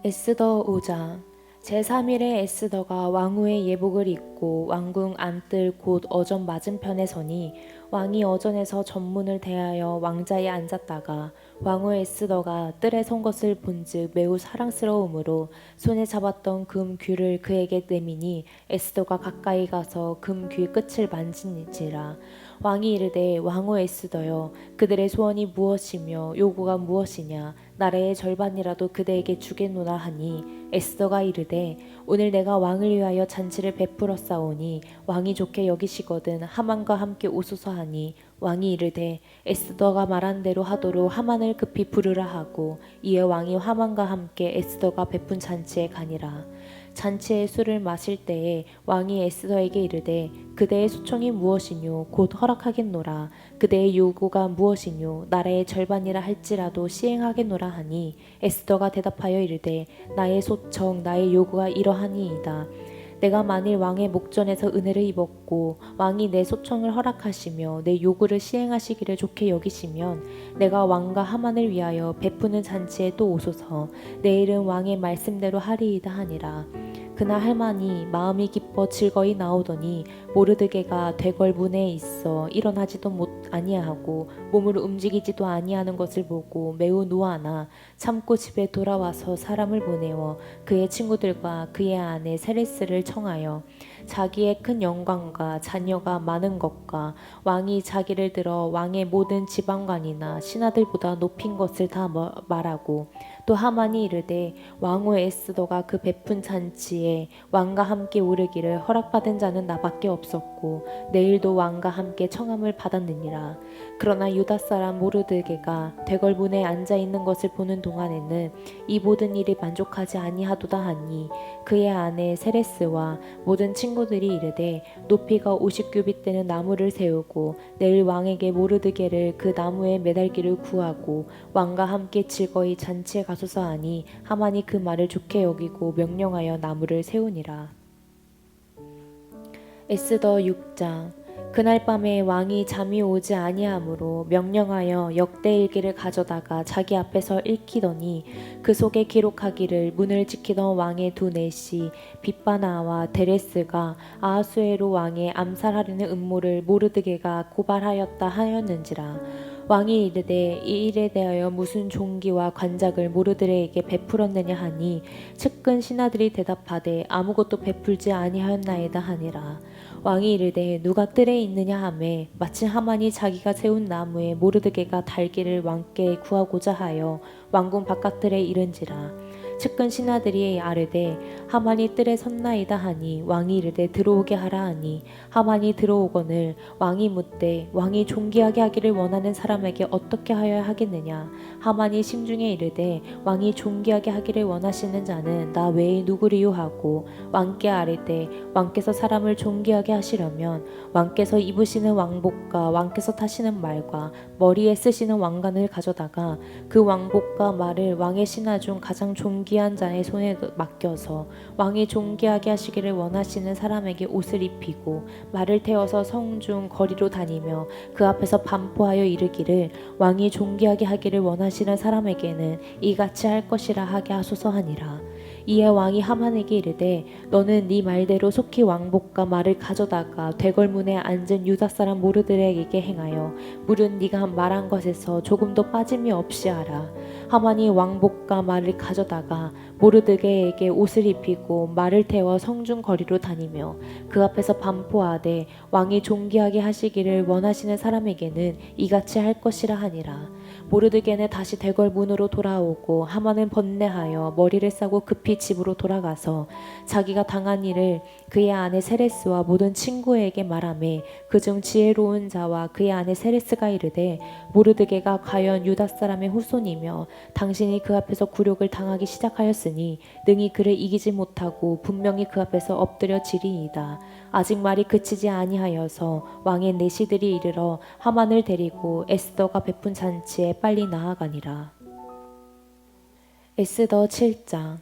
에스더 5장. 제3일에 에스더가 왕후의 예복을 입고 왕궁 안뜰 곧 어전 맞은편에 서니 왕이 어전에서 전문을 대하여 왕자에 앉았다가 왕후 에스더가 뜰에 선 것을 본즉 매우 사랑스러우므로 손에 잡았던 금 귀를 그에게 내미니 에스더가 가까이 가서 금 귀 끝을 만지니라. 왕이 이르되 왕후 에스더여 그들의 소원이 무엇이며 요구가 무엇이냐 나라의 절반이라도 그대에게 주겠노라 하니 에스더가 이르되 오늘 내가 왕을 위하여 잔치를 베풀었사오니 왕이 좋게 여기시거든 하만과 함께 오소서 하니 왕이 이르되 에스더가 말한 대로 하도록 하만을 급히 부르라 하고 이에 왕이 하만과 함께 에스더가 베푼 잔치에 가니라. 잔치에 술을 마실 때에 왕이 에스더에게 이르되 그대의 소청이 무엇이뇨 곧 허락하겠노라 그대의 요구가 무엇이뇨 나라의 절반이라 할지라도 시행하겠노라 하니 에스더가 대답하여 이르되 나의 소청 나의 요구가 이러하니이다. 내가 만일 왕의 목전에서 은혜를 입었고 왕이 내 소청을 허락하시며 내 요구를 시행하시기를 좋게 여기시면 내가 왕과 하만을 위하여 베푸는 잔치에 또 오소서 내일은 왕의 말씀대로 하리이다 하니라. 그날 할만이 마음이 기뻐 즐거이 나오더니 모르드게가 되걸문에 있어 일어나지도 아니하고 몸을 움직이지도 아니하는 것을 보고 매우 노하나 참고 집에 돌아와서 사람을 보내어 그의 친구들과 그의 아내 세레스를 청하여 자기의 큰 영광과 자녀가 많은 것과 왕이 자기를 들어 왕의 모든 지방관이나 신하들보다 높인 것을 다 말하고 또 하만이 이르되 왕후 에스더가 그 베푼 잔치에 왕과 함께 오르기를 허락받은 자는 나밖에 없었고 내일도 왕과 함께 청함을 받았느니라. 그러나 유다 사람 모르드게가 되걸문에 앉아 있는 것을 보는 동안에는 이 모든 일이 만족하지 아니하도다 하니 그의 아내 세레스와 모든 친구들이 이르되 높이가 50규빗 되는 나무를 세우고 내일 왕에게 모르드게를 그 나무에 매달기를 구하고 왕과 함께 즐거이 잔치에 가소서 하니 하만이 그 말을 좋게 여기고 명령하여 나무를 세우니라. 에스더 6장. 그날 밤에 왕이 잠이 오지 아니하므로 명령하여 역대일기를 가져다가 자기 앞에서 읽히더니 그 속에 기록하기를 문을 지키던 왕의 두 내시 빗바나와 데레스가 아하수에로 왕의 암살하려는 음모를 모르드게가 고발하였다 하였는지라. 왕이 이르되 이 일에 대하여 무슨 종기와 관작을 모르드게에게 베풀었느냐 하니 측근 신하들이 대답하되 아무것도 베풀지 아니하였나이다 하니라. 왕이 이르되 누가 뜰에 있느냐 하매 마침 하만이 자기가 세운 나무에 모르드게가 달기를 왕께 구하고자 하여 왕궁 바깥들에 이른지라. 측근 신하들이 아르되 하만이 뜰에 섰나이다 하니 왕이 이르되 들어오게 하라 하니 하만이 들어오거늘 왕이 묻되 왕이 존귀하게 하기를 원하는 사람에게 어떻게 하여야 하겠느냐. 하만이 심중에 이르되 왕이 존귀하게 하기를 원하시는 자는 나 외에 누구리요 하고 왕께 아뢰되 왕께서 사람을 존귀하게 하시려면 왕께서 입으시는 왕복과 왕께서 타시는 말과 머리에 쓰시는 왕관을 가져다가 그 왕복과 말을 왕의 신하 중 가장 존귀한 자의 손에 맡겨서 왕이 존귀하게 하시기를 원하시는 사람에게 옷을 입히고 말을 태워서 성중 거리로 다니며 그 앞에서 반포하여 이르기를 왕이 존귀하게 하기를 원하시는 사람에게는 이같이 할 것이라 하게 하소서 하니라. 이에 왕이 하만에게 이르되 너는 네 말대로 속히 왕복과 말을 가져다가 되걸문에 앉은 유다 사람 모르드게에게 행하여 물은 네가 말한 것에서 조금도 빠짐이 없이 하라. 하만이 왕복과 말을 가져다가 모르드게에게 옷을 입히고 말을 태워 성중 거리로 다니며 그 앞에서 반포하되 왕이 존귀하게 하시기를 원하시는 사람에게는 이같이 할 것이라 하니라. 모르드게는 다시 되걸문으로 돌아오고 하만은 번뇌하여 머리를 싸고 급히 집으로 돌아가서 자기가 당한 일을 그의 아내 세레스와 모든 친구에게 말하매 그중 지혜로운 자와 그의 아내 세레스가 이르되 모르드게가 과연 유다 사람의 후손이며 당신이 그 앞에서 굴욕을 당하기 시작하였으니 능히 그를 이기지 못하고 분명히 그 앞에서 엎드려 지리이다. 아직 말이 그치지 아니하여서 왕의 내시들이 이르러 하만을 데리고 에스더가 베푼 잔치에 빨리 나아가니라. 에스더 7장.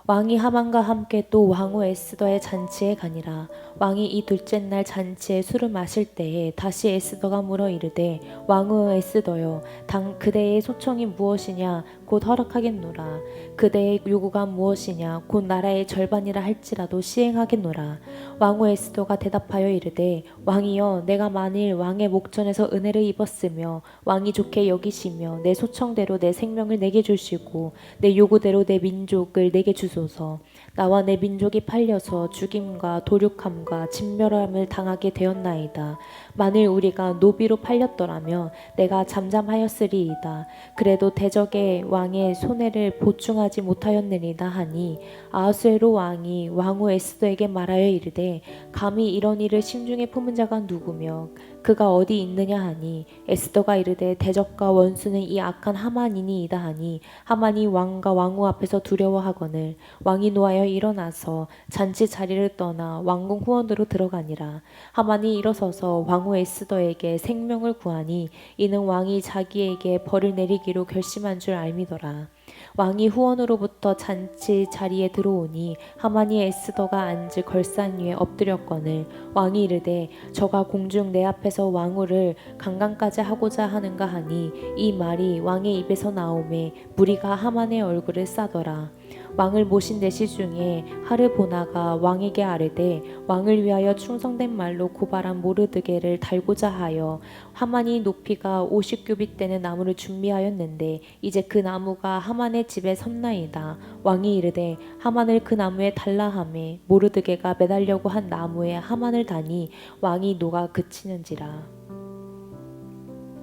왕이 하만과 함께 또 왕후 에스더의 잔치에 가니라. 왕이 이 둘째 날 잔치에 술을 마실 때에 다시 에스더가 물어 이르되 왕후 에스더여 당 그대의 소청이 무엇이냐 곧 허락하겠노라. 그대의 요구가 무엇이냐 곧 나라의 절반이라 할지라도 시행하겠노라. 왕후 에스더가 대답하여 이르되 왕이여 내가 만일 왕의 목전에서 은혜를 입었으며 왕이 좋게 여기시며 내 소청대로 내 생명을 내게 주시고 내 요구대로 내 민족을 내게 주소서. 나와 내 민족이 팔려서 죽임과 도륙함과 진멸함을 당하게 되었나이다. 만일 우리가 노비로 팔렸더라면 내가 잠잠하였으리이다. 그래도 대적의 왕의 손해를 보충하지 못하였느니라 하니 아하수에로 왕이 왕후 에스더에게 말하여 이르되 감히 이런 일을 심중에 품은 자가 누구며 그가 어디 있느냐 하니 에스더가 이르되 대적과 원수는 이 악한 하만이니이다 하니 하만이 왕과 왕후 앞에서 두려워하거늘 왕이 노하여 일어나서 잔치 자리를 떠나 왕궁 후원으로 들어가니라. 하만이 일어서서 왕후 에스더에게 생명을 구하니 이는 왕이 자기에게 벌을 내리기로 결심한 줄 알미더라. 왕이 후원으로부터 잔치 자리에 들어오니 하만이 에스더가 앉을 걸상 위에 엎드렸거늘 왕이 이르되 저가 공중 내 앞에서 왕후를 강간까지 하고자 하는가 하니 이 말이 왕의 입에서 나오매 무리가 하만의 얼굴을 싸더라. 왕을 모신 내시 중에 하르보나가 왕에게 아뢰되 왕을 위하여 충성된 말로 고발한 모르드게를 달고자 하여 하만이 높이가 50규빗 되는 나무를 준비하였는데 이제 그 나무가 하만의 집에 섰나이다. 왕이 이르되 하만을 그 나무에 달라 하매 모르드게가 매달려고 한 나무에 하만을 다니 왕이 노가 그치는지라.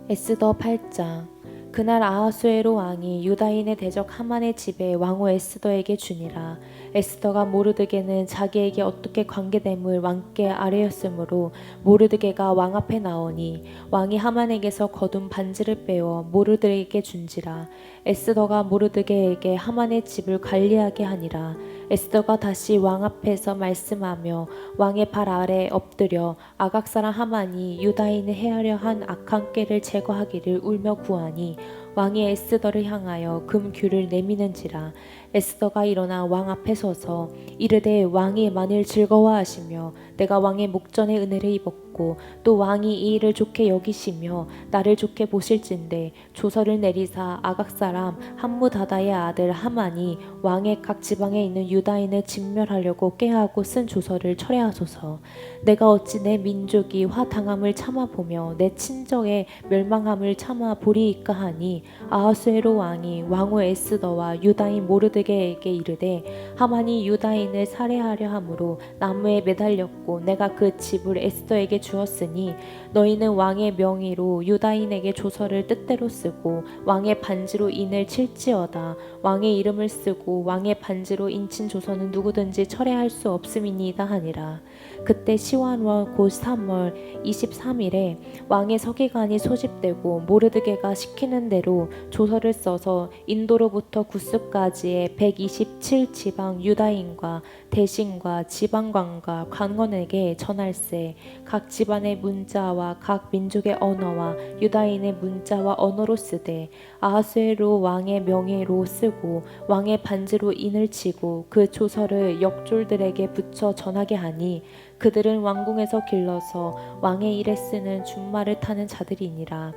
에스더 8장. 그날 아하수에로 왕이 유다인의 대적 하만의 집에 왕후 에스더에게 주니라. 에스더가 모르드게는 자기에게 어떻게 관계됨을 왕께 아뢰었으므로 모르드게가 왕 앞에 나오니 왕이 하만에게서 거둔 반지를 빼어 모르드게에게 준지라. 에스더가 모르드게에게 하만의 집을 관리하게 하니라. 에스더가 다시 왕 앞에서 말씀하며 왕의 발 아래 엎드려 아각 사람 하만이 유다인을 해하려 한 악한 꾀를 제거하기를 울며 구하니 왕이 에스더를 향하여 금규를 내미는지라. 에스더가 일어나 왕 앞에 서서 이르되 왕이 만일 즐거워하시며 내가 왕의 목전에 은혜를 입었고 또 왕이 이 일을 좋게 여기시며 나를 좋게 보실진대 조서를 내리사 아각 사람 함무다다의 아들 하만이 왕의 각 지방에 있는 유다인을 진멸하려고 꾀하고 쓴 조서를 철회하소서. 내가 어찌 내 민족이 화당함을 참아보며 내 친정의 멸망함을 참아 보리이까 하니 아하수에로 왕이 왕후 에스더와 유다인 모르드게에게 이르되 하만이 유다인을 살해하려 함으로 나무에 매달렸고 내가 그 집을 에스더에게 주었으니 너희는 왕의 명의로 유다인에게 조서를 뜻대로 쓰고 왕의 반지로 인을 칠지어다. 왕의 이름을 쓰고 왕의 반지로 인친 조서는 누구든지 철회할 수 없음이니이다 하니라. 그때 시완월 곧 3월 23일에 왕의 서기관이 소집되고 모르드게가 시키는 대로 조서를 써서 인도로부터 구스까지의 127지방 유다인과 대신과 지방관과 관원에게 전할세. 각 집안의 문자와 각 민족의 언어와 유다인의 문자와 언어로 쓰되 아하수에로 왕의 명예로 쓰고 왕의 반지로 인을 치고 그 조서를 역졸들에게 붙여 전하게 하니 그들은 왕궁에서 길러서 왕의 일에 쓰는 준말을 타는 자들이니라.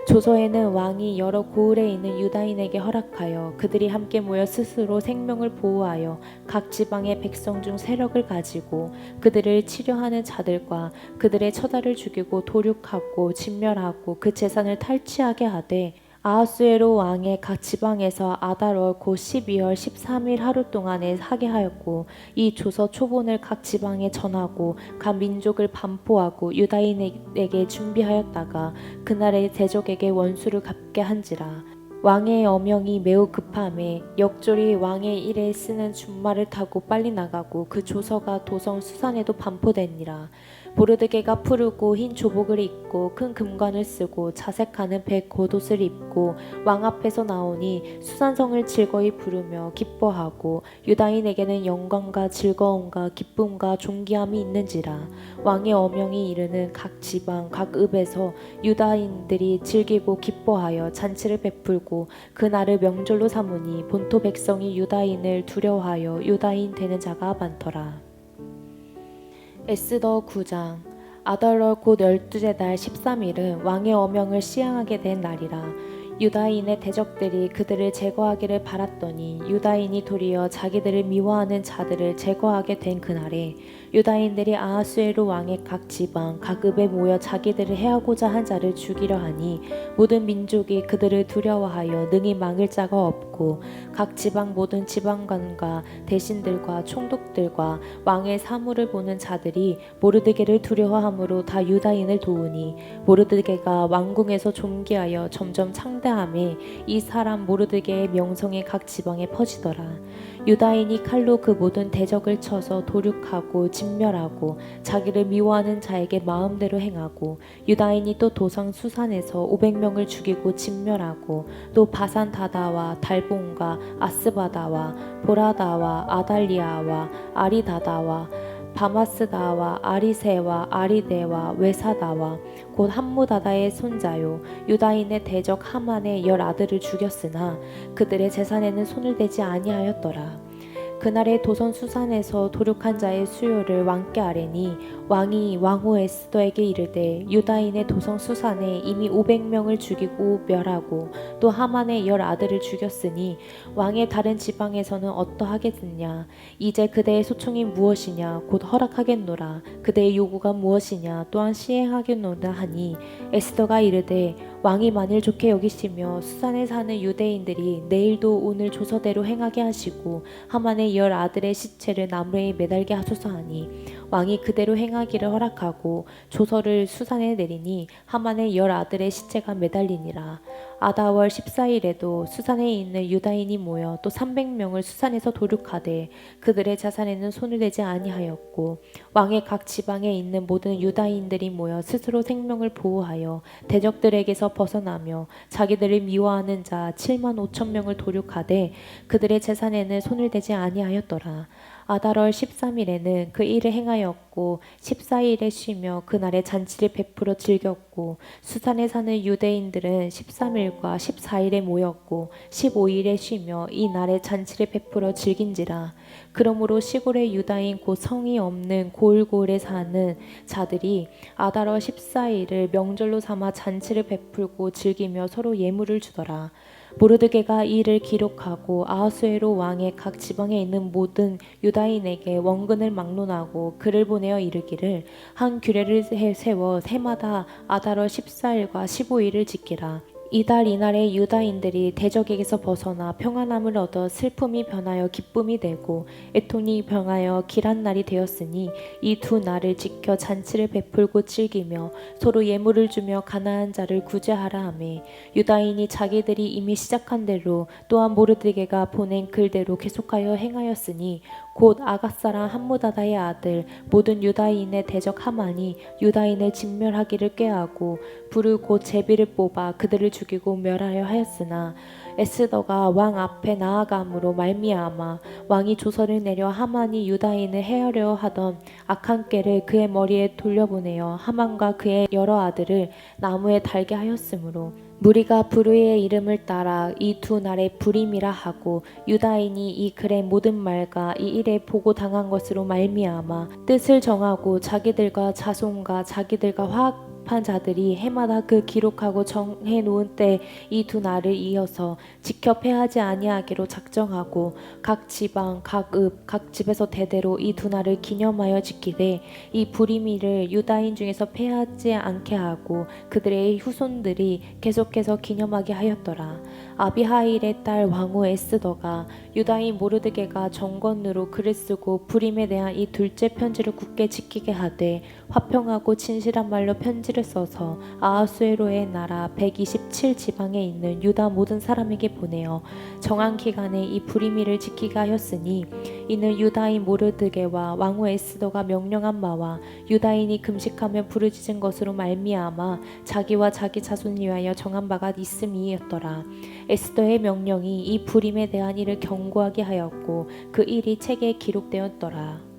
조서에는 왕이 여러 고을에 있는 유다인에게 허락하여 그들이 함께 모여 스스로 생명을 보호하여 각 지방의 백성 중 세력을 가지고 그들을 치려하는 자들과 그들의 처자를 죽이고 도륙하고 진멸하고 그 재산을 탈취하게 하되 아하수에로 왕의 각 지방에서 아달월 곧 12월 13일 하루 동안에 하게 하였고 이 조서 초본을 각 지방에 전하고 각 민족을 반포하고 유다인에게 준비하였다가 그날의 대적에게 원수를 갚게 한지라. 왕의 어명이 매우 급함에 역졸이 왕의 일에 쓰는 준말을 타고 빨리 나가고 그 조서가 도성 수산에도 반포되니라. 모르드게가 푸르고 흰 조복을 입고 큰 금관을 쓰고 자색하는 백 겉옷을 입고 왕 앞에서 나오니 수산성을 즐거이 부르며 기뻐하고 유다인에게는 영광과 즐거움과 기쁨과 존귀함이 있는지라. 왕의 어명이 이르는 각 지방 각 읍에서 유다인들이 즐기고 기뻐하여 잔치를 베풀고 그날을 명절로 삼으니 본토 백성이 유다인을 두려워하여 유다인 되는 자가 많더라. 에스더 9장. 아달월 곧 12째 달 13일은 왕의 어명을 시행하게 된 날이라. 유다인의 대적들이 그들을 제거하기를 바랐더니 유다인이 도리어 자기들을 미워하는 자들을 제거하게 된 그날에 유다인들이 아하수에로 왕의 각 지방 각 읍에 모여 자기들을 해하고자 한 자를 죽이려 하니 모든 민족이 그들을 두려워하여 능히 막을 자가 없고 각 지방 모든 지방관과 대신들과 총독들과 왕의 사물을 보는 자들이 모르드게를 두려워함으로 다 유다인을 도우니 모르드게가 왕궁에서 존귀하여 점점 창대함에 이 사람 모르드게의 명성이 각 지방에 퍼지더라. 유다인이 칼로 그 모든 대적을 쳐서 도륙하고 진멸하고 자기를 미워하는 자에게 마음대로 행하고 유다인이 또 도성 수산에서 500명을 죽이고 진멸하고 또 바산 다다와 달본과 아스바다와 보라다와 아달리아와 아리다다와 바마스다와 아리세와 아리데와 외사다와 곧 함무다다의 손자요 유다인의 대적 하만의 10아들을 죽였으나 그들의 재산에는 손을 대지 아니하였더라. 그날에 도선 수산에서 도륙한 자의 수요를 왕께 아뢰니 왕이 왕후 에스더에게 이르되 유다인의 도성 수산에 이미 500명을 죽이고 멸하고 또 하만의 10아들을 죽였으니 왕의 다른 지방에서는 어떠하겠느냐. 이제 그대의 소총이 무엇이냐 곧 허락하겠노라. 그대의 요구가 무엇이냐 또한 시행하겠노라 하니 에스더가 이르되 왕이 만일 좋게 여기시며 수산에 사는 유대인들이 내일도 오늘 조서대로 행하게 하시고 하만의 10아들의 시체를 나무에 매달게 하소서 하니 왕이 그대로 행하기를 허락하고 조서를 수산에 내리니 하만의 10아들의 시체가 매달리니라. 아다월 14일에도 수산에 있는 유다인이 모여 또 300명을 수산에서 도륙하되 그들의 자산에는 손을 대지 아니하였고 왕의 각 지방에 있는 모든 유다인들이 모여 스스로 생명을 보호하여 대적들에게서 벗어나며 자기들을 미워하는 자 7만 5천 명을 도륙하되 그들의 재산에는 손을 대지 아니하였더라. 아달월 13일에는 그 일을 행하였고 14일에 쉬며 그날에 잔치를 베풀어 즐겼고 수산에 사는 유대인들은 13일과 14일에 모였고 15일에 쉬며 이 날에 잔치를 베풀어 즐긴지라. 그러므로 시골의 유다인 곧 성이 없는 고을고을에 사는 자들이 아달월 14일을 명절로 삼아 잔치를 베풀고 즐기며 서로 예물을 주더라. 모르드게가 이 일을 기록하고 아하수에로 왕의 각 지방에 있는 모든 유다인에게 원근을 막론하고 글을 보내어 이르기를 한 규례를 세워 해마다 아달월 14일과 15일을 지키라. 이달 이날에 유다인들이 대적에게서 벗어나 평안함을 얻어 슬픔이 변하여 기쁨이 되고 애통이 변하여 길한 날이 되었으니 이 두 날을 지켜 잔치를 베풀고 즐기며 서로 예물을 주며 가난한 자를 구제하라 하매 유다인이 자기들이 이미 시작한 대로 또한 모르드게가 보낸 글대로 계속하여 행하였으니 곧 아갓사람 함무다다의 아들 모든 유다인의 대적 하만이 유다인을 진멸하기를 꾀하고 불을 곧 제비를 뽑아 그들을 죽이고 멸하려 하였으나 에스더가 왕 앞에 나아감으로 말미암아 왕이 조서를 내려 하만이 유다인을 해하려 하던 악한 꾀를 그의 머리에 돌려보내어 하만과 그의 여러 아들을 나무에 달게 하였으므로 무리가 부르의 이름을 따라 이 두 날에 불임이라 하고 유다인이 이 글의 모든 말과 이 일에 보고 당한 것으로 말미암아 뜻을 정하고 자기들과 자손과 자기들과 화합한 자들이 해마다 그 기록하고 정해 놓은 때 이 두 날을 이어서 지켜 패하지 아니하기로 작정하고 각 지방 각 읍 각 집에서 대대로 이 두 날을 기념하여 지키되 이 불임일을 유다인 중에서 패하지 않게 하고 그들의 후손들이 계속해서 기념하게 하였더라. 아비하일의 딸 왕후 에스더가 유다인 모르드게가 정권으로 글을 쓰고 불임에 대한 이 둘째 편지를 굳게 지키게 하되 화평하고 진실한 말로 편지를 써서 아하수에로의 나라 127지방에 있는 유다 모든 사람에게 보내어 정한 기간에 이 불임일을 지키게 하였으니 이는 유다인 모르드게와 왕후 에스더가 명령한 바와 유다인이 금식하며 부르짖은 것으로 말미암아 자기와 자기 자손을 위하여 정한 바가 있음이었더라. 에스더의 명령이 이 불임에 대한 일을 경고하게 하였고 그 일이 책에 기록되었더라.